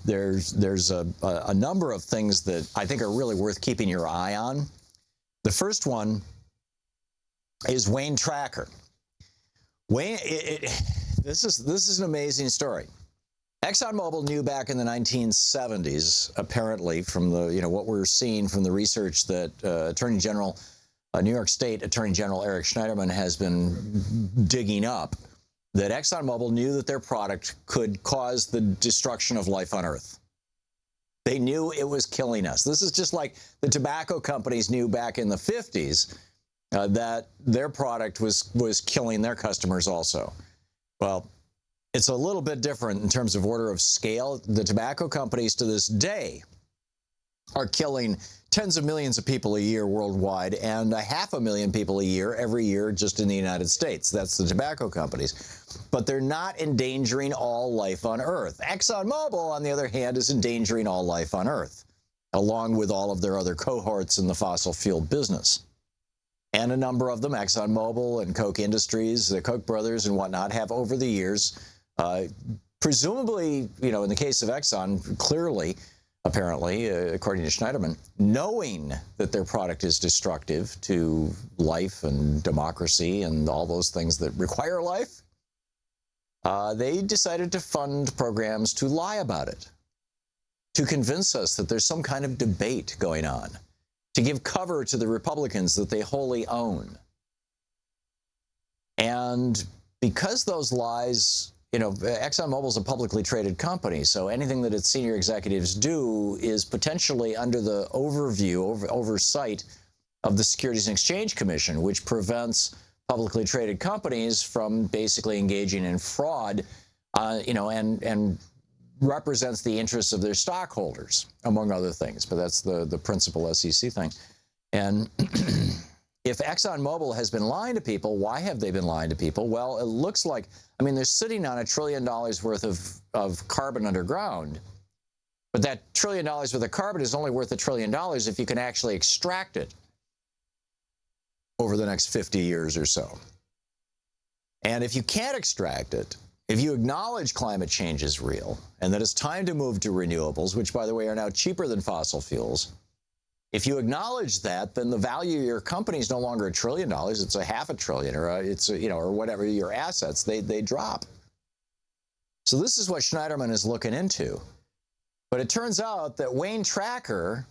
There's a number of things that I think are really worth keeping your eye on. The first one is Wayne Tracker. This is an amazing story. ExxonMobil knew back in the 1970s, apparently, from the what we're seeing from the research that New York State Attorney General Eric Schneiderman has been digging up, that ExxonMobil knew that their product could cause the destruction of life on Earth. They knew it was killing us. This is just like the tobacco companies knew back in the 50s that their product was killing their customers also. Well, it's a little bit different in terms of order of scale. The tobacco companies to this day are killing tens of millions of people a year worldwide and 500,000 people a year every year just in the United States. That's the tobacco companies. But they're not endangering all life on Earth. ExxonMobil, on the other hand, is endangering all life on Earth, along with all of their other cohorts in the fossil fuel business. And a number of them, ExxonMobil and Koch Industries, the Koch brothers and whatnot, have over the years, presumably, in the case of Exxon, clearly, apparently, according to Schneiderman, knowing that their product is destructive to life and democracy and all those things that require life, they decided to fund programs to lie about it, to convince us that there's some kind of debate going on, to give cover to the Republicans that they wholly own. And because those lies, ExxonMobil is a publicly traded company, so anything that its senior executives do is potentially under the oversight of the Securities and Exchange Commission, which prevents publicly traded companies from basically engaging in fraud, and represents the interests of their stockholders, among other things. But that's the principal SEC thing. And if ExxonMobil has been lying to people, why have they been lying to people? Well, it looks like, they're sitting on $1 trillion worth of carbon underground. But that $1 trillion worth of carbon is only worth $1 trillion if you can actually extract it over the next 50 years or so. And if you can't extract it, if you acknowledge climate change is real and that it's time to move to renewables, which, by the way, are now cheaper than fossil fuels, if you acknowledge that, then the value of your company is no longer $1 trillion. It's $500 billion, or or whatever your assets, they drop. So this is what Schneiderman is looking into. But it turns out that Wayne Tracker,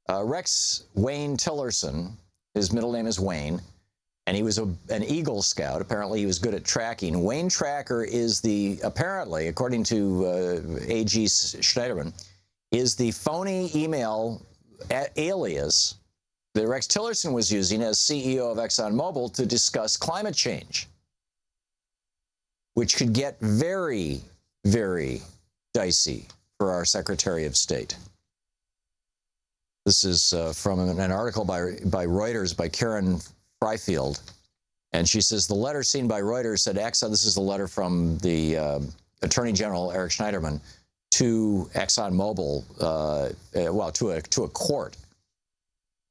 Rex Wayne Tillerson, his middle name is Wayne, and he was an Eagle Scout. Apparently, he was good at tracking. Wayne Tracker is apparently, according to AG Schneiderman, is the phony email alias that Rex Tillerson was using as CEO of ExxonMobil to discuss climate change, which could get very, very dicey for our Secretary of State. This is from an article by Reuters by Karen Freifield, and she says the letter seen by Reuters said Exxon. This is the letter from the Attorney General Eric Schneiderman to ExxonMobil, to a court.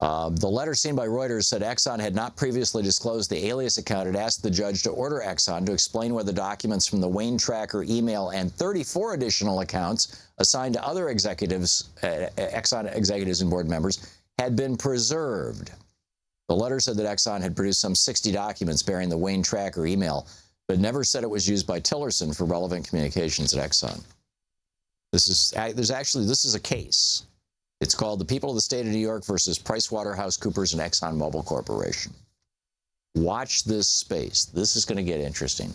The letter seen by Reuters said Exxon had not previously disclosed the alias account. It asked the judge to order Exxon to explain whether documents from the Wayne Tracker email and 34 additional accounts assigned to other executives, Exxon executives and board members, had been preserved. The letter said that Exxon had produced some 60 documents bearing the Wayne Tracker email, but never said it was used by Tillerson for relevant communications at Exxon. This is a case. It's called the People of the State of New York versus PricewaterhouseCoopers and ExxonMobil Corporation. Watch this space. This is going to get interesting.